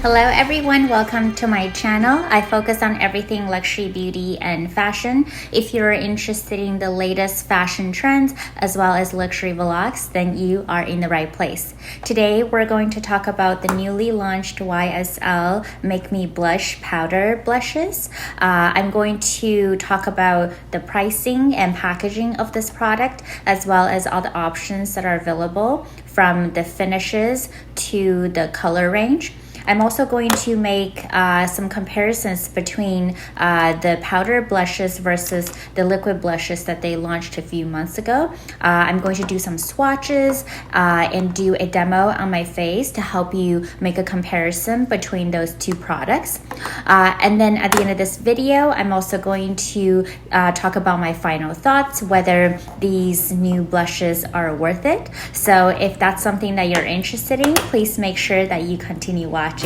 Hello everyone, welcome to my channel. I focus on everything luxury, beauty, and fashion. If you're interested in the latest fashion trends as well as luxury vlogs, then you are in the right place. Today we're going to talk about the newly launched YSL Make Me Blush powder blushes. I'm going to talk about the pricing and packaging of this product as well as all the options that are available from the finishes to the color range. I'm also going to make some comparisons between the powder blushes versus the liquid blushes that they launched a few months ago. I'm going to do some swatches and do a demo on my face to help you make a comparison between those two products. And then at the end of this video, I'm also going to talk about my final thoughts, whether these new blushes are worth it. So if that's something that you're interested in, please make sure that you continue watching.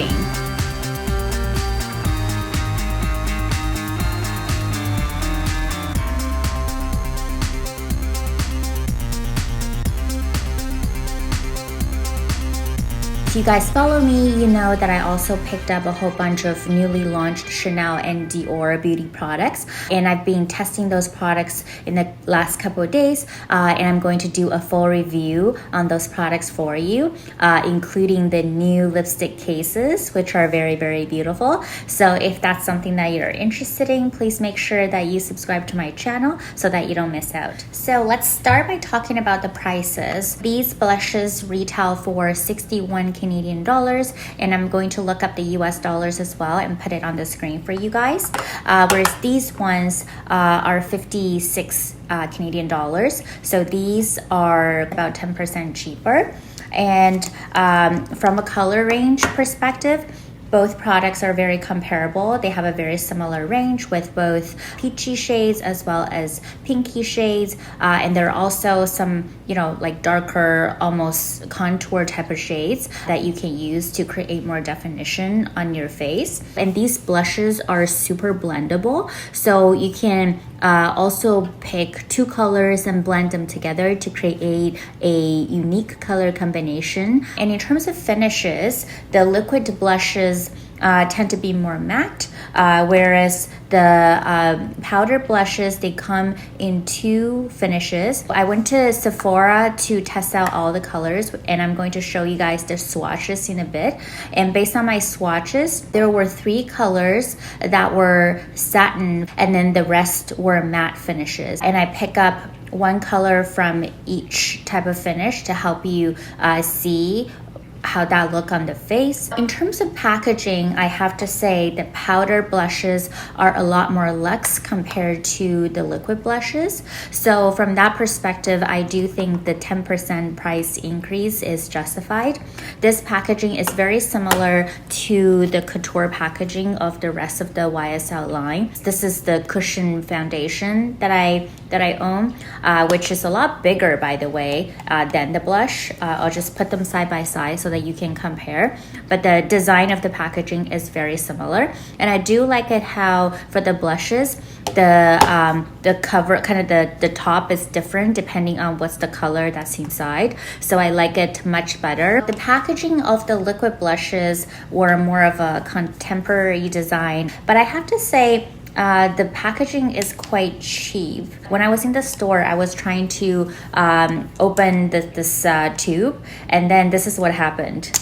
If you guys follow me, you know that I also picked up a whole bunch of newly launched Chanel and Dior beauty products, and I've been testing those products in the last couple of days, and I'm going to do a full review on those products for you, including the new lipstick cases, which are very, very beautiful. So if that's something that you're interested in, please make sure that you subscribe to my channel so that you don't miss out. So let's start by talking about the prices. These blushes retail for 61 Canadian dollars, and I'm going to look up the US dollars as well and put it on the screen for you guys. Whereas these ones are 56 Canadian dollars. So these are about 10% cheaper. And from a color range perspective, both products are very comparable. They have a very similar range with both peachy shades as well as pinky shades. And there are also some, like darker, almost contour type of shades that you can use to create more definition on your face. And these blushes are super blendable. So you can also pick two colors and blend them together to create a unique color combination. And in terms of finishes, the liquid blushes tend to be more matte, whereas the powder blushes, they come in two finishes. I went to Sephora to test out all the colors, and I'm going to show you guys the swatches in a bit. And based on my swatches, there were 3 colors that were satin, and then the rest were matte finishes. And I pick up one color from each type of finish to help you see how that look on the face. In terms of packaging, I have to say the powder blushes are a lot more luxe compared to the liquid blushes. So from that perspective, I do think the 10% price increase is justified. This packaging is very similar to the couture packaging of the rest of the YSL line. This is the cushion foundation that I own, which is a lot bigger, by the way, than the blush. I'll just put them side by side so that you can compare, but the design of the packaging is very similar. And I do like it how for the blushes, the cover, kind of the top is different depending on what's the color that's inside. So I like it much better. The packaging of the liquid blushes were more of a contemporary design, but I have to say the packaging is quite cheap. When I was in the store, I was trying to open this tube, and then this is what happened.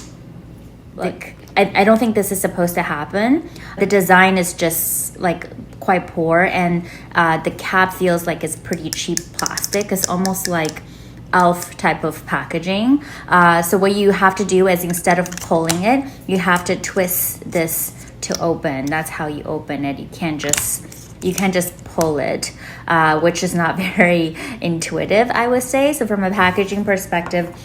Like, I don't think this is supposed to happen. The design is just like quite poor, and the cap feels like it's pretty cheap plastic. It's almost like elf type of packaging. So what you have to do is, instead of pulling it, you have to twist this to open. That's how you open it. You can't just pull it, which is not very intuitive, I would say. So from a packaging perspective,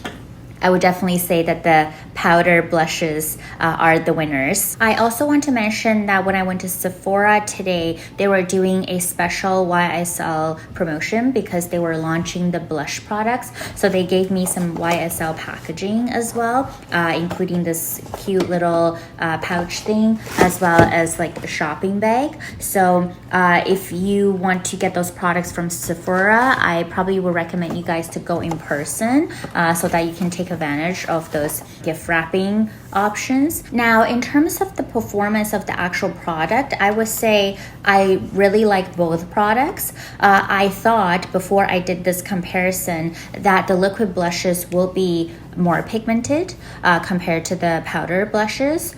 I would definitely say that the powder blushes are the winners. I also want to mention that when I went to Sephora today, they were doing a special YSL promotion because they were launching the blush products. So they gave me some YSL packaging as well, including this cute little pouch thing, as well as like a shopping bag. So if you want to get those products from Sephora, I probably would recommend you guys to go in person so that you can take a advantage of those gift wrapping options. Now, in terms of the performance of the actual product, I would say I really like both products. I thought before I did this comparison that the liquid blushes will be more pigmented compared to the powder blushes,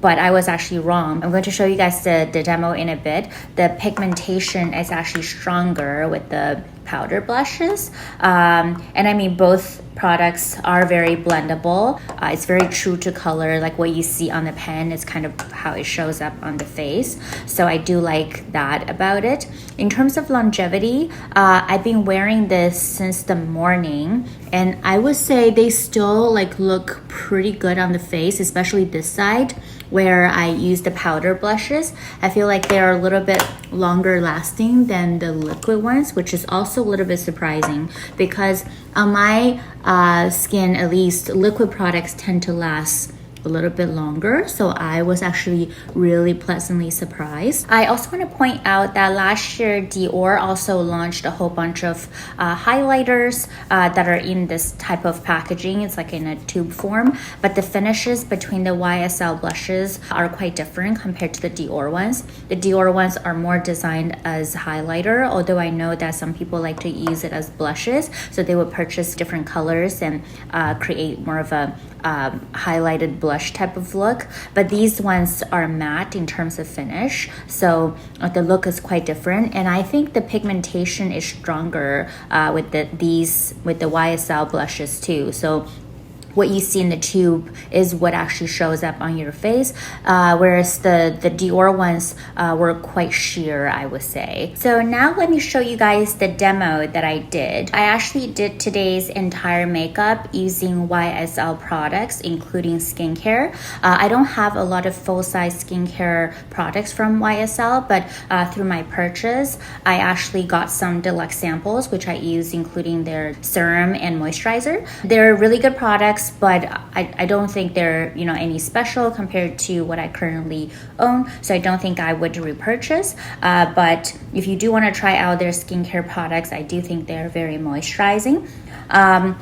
but I was actually wrong. I'm going to show you guys the demo in a bit. The pigmentation is actually stronger with the powder blushes, and I mean both products are very blendable. It's very true to color, like what you see on the pen is kind of how it shows up on the face, so I do like that about it. In terms of longevity, I've been wearing this since the morning, and I would say they still like look pretty good on the face, especially this side where I use the powder blushes. I feel like they're a little bit longer lasting than the liquid ones, which is also a little bit surprising because on my skin, at least, liquid products tend to last a little bit longer, so I was actually really pleasantly surprised. I also want to point out that last year Dior also launched a whole bunch of highlighters that are in this type of packaging. It's like in a tube form, but the finishes between the YSL blushes are quite different compared to the Dior ones. The Dior ones are more designed as highlighter, although I know that some people like to use it as blushes, so they would purchase different colors and create more of a highlighted blush type of look, but these ones are matte in terms of finish, so the look is quite different, and I think the pigmentation is stronger with the YSL blushes too. So what you see in the tube is what actually shows up on your face, whereas the Dior ones were quite sheer, I would say. So now let me show you guys the demo that I did. I actually did today's entire makeup using YSL products, including skincare. I don't have a lot of full-size skincare products from YSL, but through my purchase, I actually got some deluxe samples, which I use, including their serum and moisturizer. They're really good products, but I don't think they're any special compared to what I currently own, so I don't think I would repurchase, but if you do want to try out their skincare products, I do think they're very moisturizing.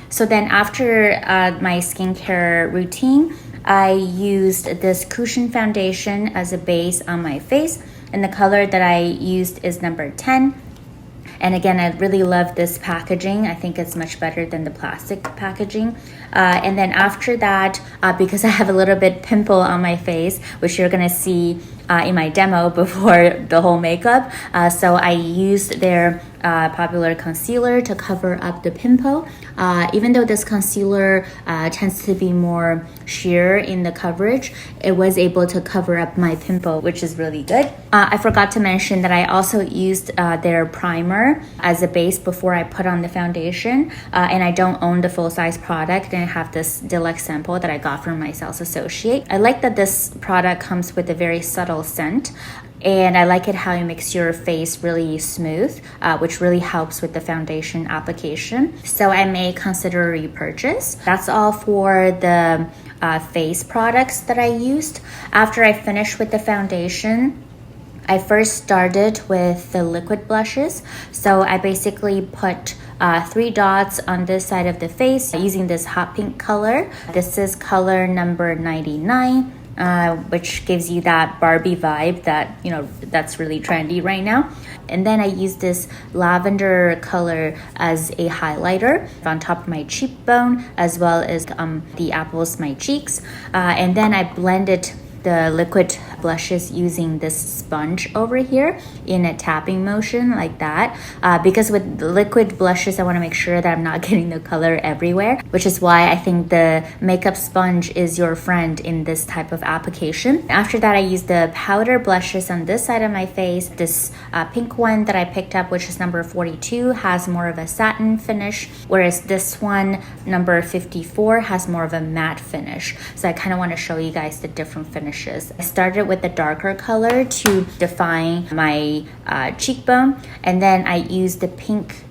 So then after my skincare routine, I used this cushion foundation as a base on my face, and the color that I used is number 10. And again, I really love this packaging. I think it's much better than the plastic packaging. And then after that, because I have a little bit pimple on my face, which you're gonna see in my demo before the whole makeup, so I used their popular concealer to cover up the pimple. Even though this concealer tends to be more sheer in the coverage, it was able to cover up my pimple, which is really good. I forgot to mention that I also used their primer as a base before I put on the foundation, and I don't own the full-size product, and I have this deluxe sample that I got from my sales associate. I like that this product comes with a very subtle scent, and I like it how it makes your face really smooth, which really helps with the foundation application. So I may consider a repurchase. That's all for the face products that I used. After I finished with the foundation, I first started with the liquid blushes. So I basically put 3 dots on this side of the face using this hot pink color. This is color number 99. Which gives you that Barbie vibe that that's really trendy right now. And then I use this lavender color as a highlighter on top of my cheekbone, as well as the apples of my cheeks, and then I blended the liquid blushes using this sponge over here in a tapping motion like that, because with the liquid blushes I want to make sure that I'm not getting the color everywhere, which is why I think the makeup sponge is your friend in this type of application. After that, I used the powder blushes on this side of my face. This pink one that I picked up, which is number 42, has more of a satin finish, whereas this one, number 54, has more of a matte finish. So I kind of want to show you guys the different finishes. I started with the darker color to define my cheekbone, and then I used the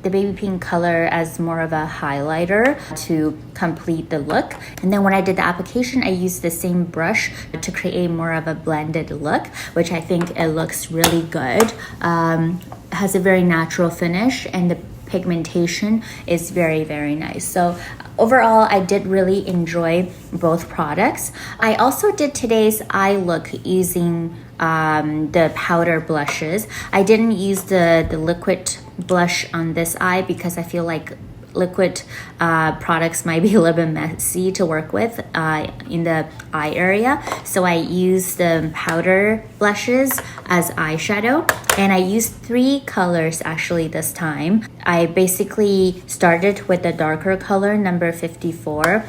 baby pink color as more of a highlighter to complete the look. And then when I did the application, I used the same brush to create more of a blended look, which I think it looks really good. It has a very natural finish, and the pigmentation is very, very nice. So overall, I did really enjoy both products. I also did today's eye look using the powder blushes. I didn't use the liquid blush on this eye because I feel like liquid products might be a little bit messy to work with in the eye area. So I used the powder blushes as eyeshadow, and I used 3 colors actually this time. I basically started with the darker color, number 54,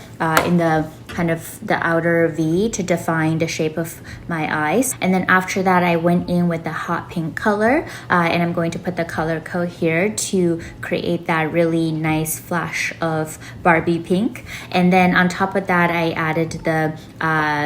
in the kind of the outer V to define the shape of my eyes. And then after that, I went in with the hot pink color, and I'm going to put the color code here to create that really nice flash of Barbie pink. And then on top of that, I added the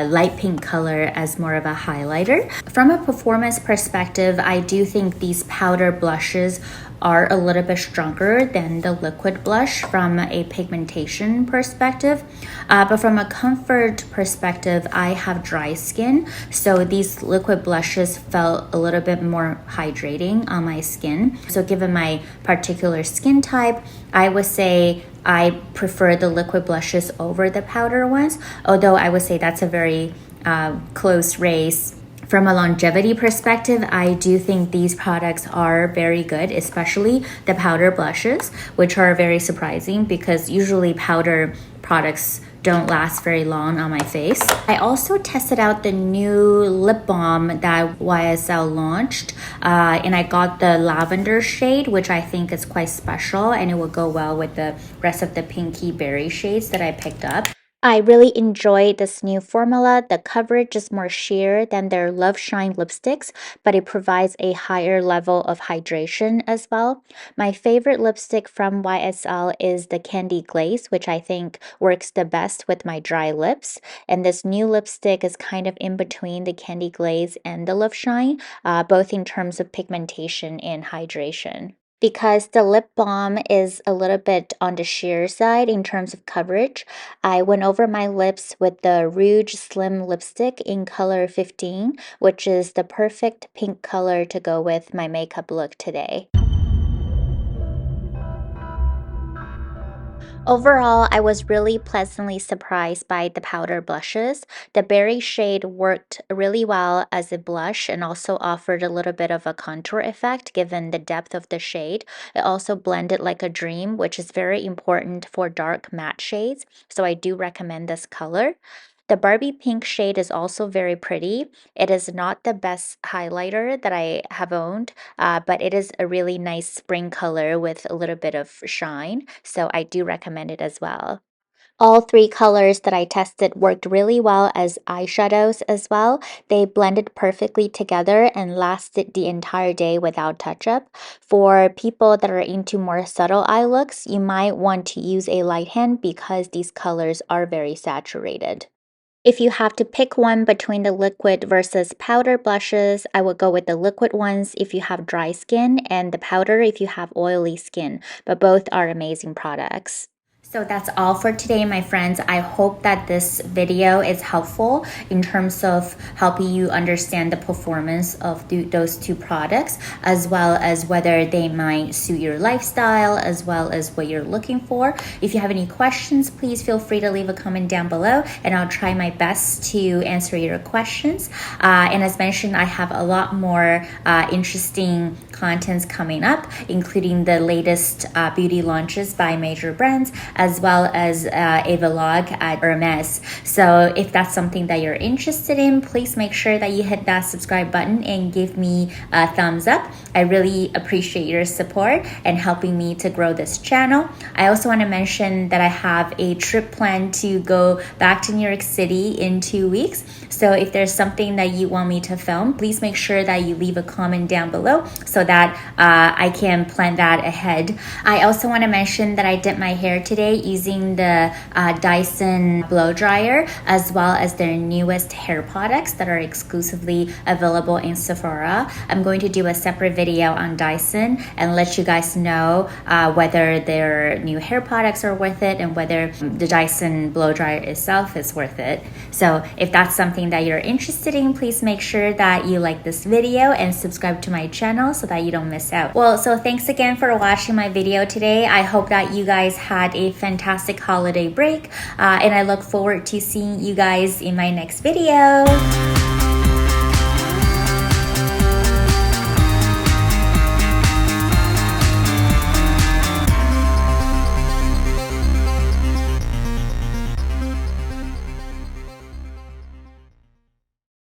light pink color as more of a highlighter. From a performance perspective, I do think these powder blushes are a little bit stronger than the liquid blush from a pigmentation perspective. But from a comfort perspective, I have dry skin, so these liquid blushes felt a little bit more hydrating on my skin. So given my particular skin type, I would say I prefer the liquid blushes over the powder ones, although I would say that's a very close race. From a longevity perspective, I do think these products are very good, especially the powder blushes, which are very surprising because usually powder products don't last very long on my face. I also tested out the new lip balm that YSL launched, and I got the lavender shade, which I think is quite special, and it will go well with the rest of the pinky berry shades that I picked up. I really enjoyed this new formula. The coverage is more sheer than their Love Shine lipsticks, but it provides a higher level of hydration as well. My favorite lipstick from YSL is the Candy Glaze, which I think works the best with my dry lips. And this new lipstick is kind of in between the Candy Glaze and the Love Shine, both in terms of pigmentation and hydration. Because the lip balm is a little bit on the sheer side in terms of coverage, I went over my lips with the Rouge Slim lipstick in color 15, which is the perfect pink color to go with my makeup look today. Overall, I was really pleasantly surprised by the powder blushes. The berry shade worked really well as a blush and also offered a little bit of a contour effect given the depth of the shade. It also blended like a dream, which is very important for dark matte shades, so I do recommend this color. The Barbie pink shade is also very pretty. It is not the best highlighter that I have owned, but it is a really nice spring color with a little bit of shine, so I do recommend it as well. All 3 colors that I tested worked really well as eyeshadows as well. They blended perfectly together and lasted the entire day without touch-up. For people that are into more subtle eye looks, you might want to use a light hand because these colors are very saturated. If you have to pick one between the liquid versus powder blushes, I would go with the liquid ones if you have dry skin and the powder if you have oily skin, but both are amazing products. So that's all for today, my friends. I hope that this video is helpful in terms of helping you understand the performance of those 2 products, as well as whether they might suit your lifestyle, as well as what you're looking for. If you have any questions, please feel free to leave a comment down below, and I'll try my best to answer your questions. And as mentioned, I have a lot more interesting contents coming up, including the latest beauty launches by major brands, as well as a vlog at Hermes. So if that's something that you're interested in, please make sure that you hit that subscribe button and give me a thumbs up. I really appreciate your support and helping me to grow this channel. I also want to mention that I have a trip planned to go back to New York City in 2 weeks. So if there's something that you want me to film, please make sure that you leave a comment down below so that I can plan that ahead. I also want to mention that I did my hair today using the Dyson blow dryer, as well as their newest hair products that are exclusively available in Sephora. I'm going to do a separate video on Dyson and let you guys know whether their new hair products are worth it and whether the Dyson blow dryer itself is worth it. So if that's something that you're interested in, please make sure that you like this video and subscribe to my channel so that that you don't miss out. Well, so thanks again for watching my video today. I hope that you guys had a fantastic holiday break, and I look forward to seeing you guys in my next video.